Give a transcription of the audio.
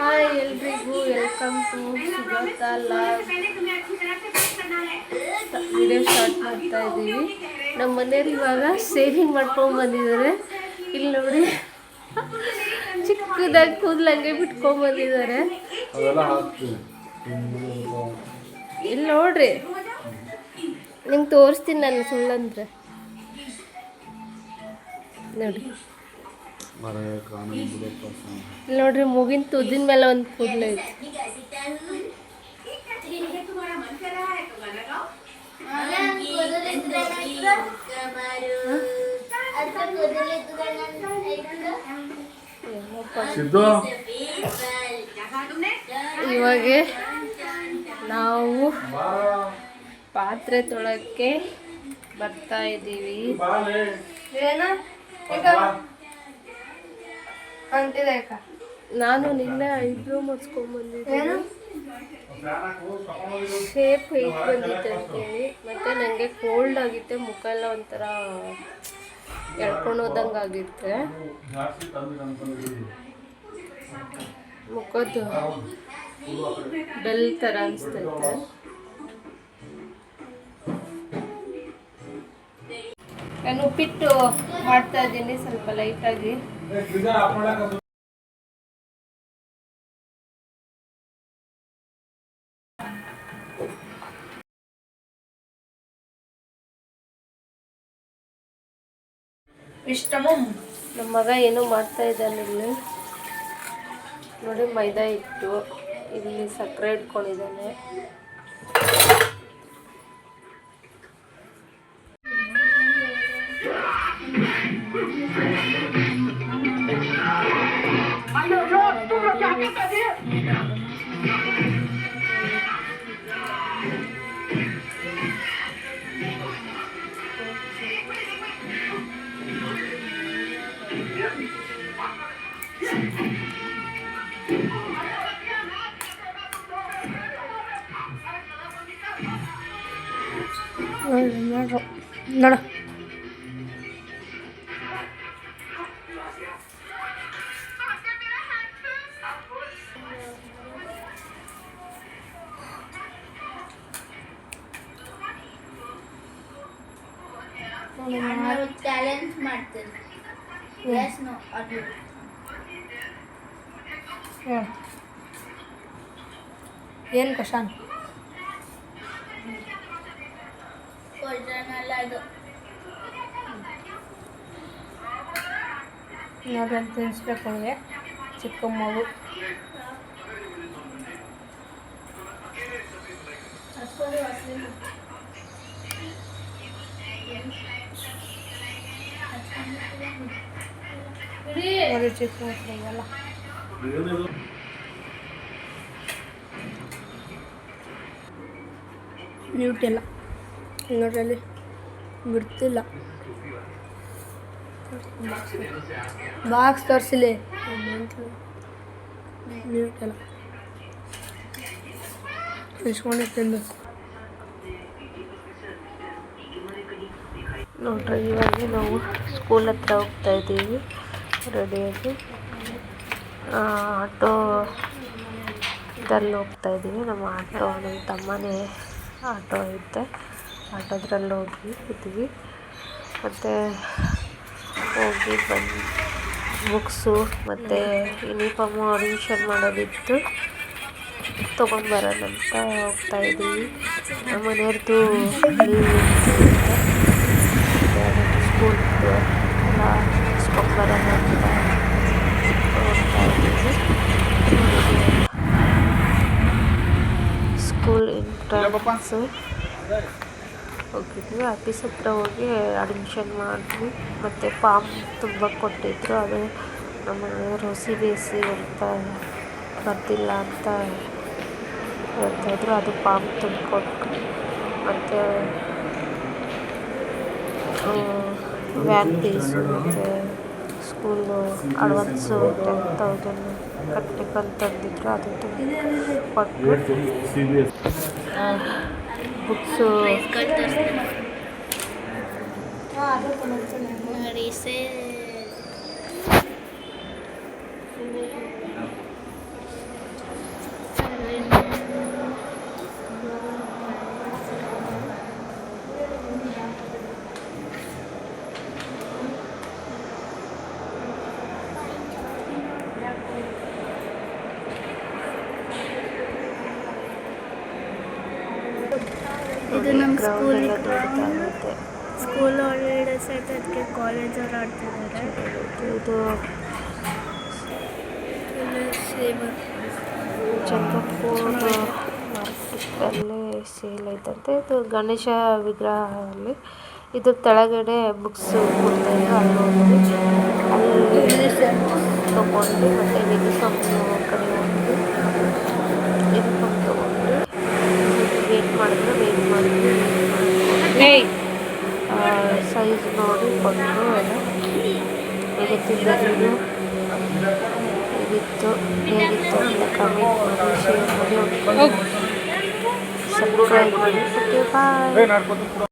Hi ಎಲ್ರಿಗೂ welcome to Sujatha log. Video start ಮಾಡ್ತಾ ಇದ್ದೀವಿ. ನಮ್ಮ ಮನೆಯವ್ರು ಇವಾಗ ಶೇವಿಂಗ್ ಮಾಡ್ಕೊಂಡು ಬಂದಿದ್ದಾರೆ. ಇಲ್ಲಿ ನೋಡಿ ಚಿಕ್ಕದಾಗಿ ಕೂದಲಂಗೆ ಬಿಟ್ಕೊಂಡ್ಬಂದಿದ್ದಾರೆ. ಇಲ್ಲಿ ನೋಡ್ರಿ, ನಿಮ್ಗೆ ತೋರಿಸ್ತೀನಿ ನಾನು ಸುಳ್ಳಂದ್ರೆ. ನೋಡಿ ಇಲ್ಲಿ ನೋಡ್ರಿ, ಮೂಗಿನ ತುದಿನ ಮೇಲೆ ಒಂದು ಕೂದಲು ಐತಿ. ಇವಾಗ ನಾವು ಪಾತ್ರೆ ತೊಳಕ್ಕೆ ಬರ್ತಾ ಇದ್ದೀವಿ. ನಾನು ನಿನ್ನೆ ಐಬ್ರೋ ಮಾಡಿಸ್ಕೊಂಡ್ಬಂದಿದ್ದೆ, ಶೇಪ್ ಹೇಗೆ ಬಂದಿತ್ತು ಅಂತೇಳಿ. ಮತ್ತು ನನಗೆ ಕೋಲ್ಡ್ ಆಗಿತ್ತೆ, ಮುಖ ಎಲ್ಲ ಒಂಥರ ಎಳ್ಕೊಂಡು ಹೋದಂಗೆ ಆಗಿತ್ತೆ. ಮುಖದ್ದು ಡಲ್ ಥರ ಅನಿಸ್ತೈತೆ. ನಾನು ಉಪ್ಪಿಟ್ಟು ಮಾಡ್ತಾ ಇದ್ದೀನಿ ಸ್ವಲ್ಪ ಲೈಟಾಗಿ. ನಮ್ಮ ಮಗ ಏನೋ ಮಾಡ್ತಾ ಇದ್ದಾನೆ. ಇಲ್ಲಿ ನೋಡಿ, ಮೈದಾ ಹಿಟ್ಟು, ಇಲ್ಲಿ ಸಕ್ಕರೆ ಇಟ್ಕೊಂಡಿದ್ದಾನೆ. ನೋಡ ಚಾಲೆಂಜ್ ಮಾಡ್ತೀನಿ. ಯೆಸ್ ನೋ ಅದು ಏನು ಕ್ವಶನ್? ಕ್ವಶನ್ ಅಲ್ಲ ಅದು. ನೋಡಿ ಅಂತ ತಿನ್ನಿಸ್ಬೇಕು ನನಗೆ ಚಿಕ್ಕ ಮಗು. ನೋಡಿ ಚಿಕ್ಕ ಮಕ್ಕಳಿಗೆಲ್ಲ ಮ್ಯೂಟ್ ಎಲ್ಲ ನೋಡ್ರಲ್ಲಿ ಬಿಡ್ತಿಲ್ಲ. ಬಾಕ್ಸ್ ತೋರಿಸಿಲಿ ಮ್ಯೂಟ್ ಎಲ್ಲ ಇಸ್ಕೊಂಡು ತಿನ್ಬೇಕು. ನೋಡ್ರಿ, ಇವಾಗ ನಾವು ಸ್ಕೂಲ್ ಹತ್ರ ಹೋಗ್ತಾ ಇದ್ದೀವಿ ರೆಡಿಯಾಗಿ. ಆಟೋದಲ್ಲಿ ಹೋಗ್ತಾ ಇದ್ದೀವಿ. ನಮ್ಮ ತಮ್ಮನೇ ಆಟೋ ಐತೆ, ಆಟೋದ್ರಲ್ಲಿ ಹೋಗಿದ್ವಿ. ಮತ್ತು ಹೋಗಿ ಬಂದು ಬುಕ್ಸು ಮತ್ತು ಯೂನಿಫಾರ್ಮು ಅಡ್ಮಿಷನ್ ಮಾಡೋದಿತ್ತು, ತೊಗೊಂಡು ಬರೋಣ ಅಂತ ಹೋಗ್ತಾ ಇದ್ದೀವಿ. ನಮ್ಮ ಮನೆಯವ್ರದ್ದು ಲೀವ್ ಸ್ಕೂಲ್ದು ಎಲ್ಲ ಇಸ್ಕೊಂಬರೋಣ ಅಂತ ಹೋಗ್ತಾ ಇದ್ದೀವಿ. ಸ್ಕೂಲ್ ಎಂಟ್ರೆನ್ಸು ಹೋಗಿದ್ವಿ. ಆಫೀಸ್ ಹತ್ರ ಹೋಗಿ ಅಡ್ಮಿಷನ್ ಮಾಡಿದ್ವಿ. ಮತ್ತು ಫಾರ್ಮ್ ತುಂಬ ಕೊಟ್ಟಿದ್ರು. ಅದು ನಮ್ಮ ಮನೆಯವರು CBSE ಅಂತ ಬರ್ತಿಲ್ಲ ಅಂತ ಹೇಳ್ತಾಯಿದ್ರು. ಅದು ಫಾರ್ಮ್ ತುಂಬಿಕೊಟ್ಟು ಮತ್ತು ವ್ಯಾನ್ ಫೀಸು ಮತ್ತು ಸ್ಕೂಲು ಅಡ್ವಾನ್ಸು 10,000 ಕಟ್ಟಬೇಕಂತಂದಿದ್ರು. ಅದು ಕೊಟ್ಟು ಬುಕ್ಸು ಇದು ನಮ್ಮ ಗ್ರೌಂಡ್ ಎಲ್ಲ ಸ್ಕೂಲ್ ದೊಡ್ಡದಾಗುತ್ತೆ. ಸ್ಕೂಲ್ ಹಾಲಿಡೇಸ್ ಆಯ್ತು, ಅದಕ್ಕೆ ಕಾಲೇಜ್ ಅವ್ರು ಆಡ್ತಿದ್ದಾರೆ. ಇದು ಸೇಬರ್ ಚಂದ್ರಪುರ ಮಾರ್ಕೆಟಲ್ಲಿ ಸೇಲ್ ಐತಂತೆ. ಇದು ಗಣೇಶ ವಿಗ್ರಹ ಅಲ್ಲಿ. ಇದು ಕೆಳಗಡೆ ಬುಕ್ಸ್ ಕೊಡ್ತಾಯಿದ್ರು, ಅಲ್ಲಿ ಹೋಗಿ ಅಲ್ಲಿ ತೊಗೊಂಡು ಮತ್ತು ಯೂನಿಫಾರ್ಮ್ ಕಡೆ ಹೋಗಿ ಯೂನಿಫಾರ್ಮ್ ತೊಗೊಂಡು ವೇಟ್ ಮಾಡಿದ್ರು ಸೈಜ್ ನೋಡಿ ಕೊಟ್ಟರು. ಎಲ್ಲ ಹೇಗಿತ್ತು ಹೇಗಿತ್ತು ಅಂತ ಕಮೆಂಟ್ ಮಾಡಿ, ಶೇರ್ ಮಾಡಿ, ಸಬ್ಸ್ಕ್ರೈಬ್ ಮಾಡಿ. ಓಕೆ, ಬಾಯ್.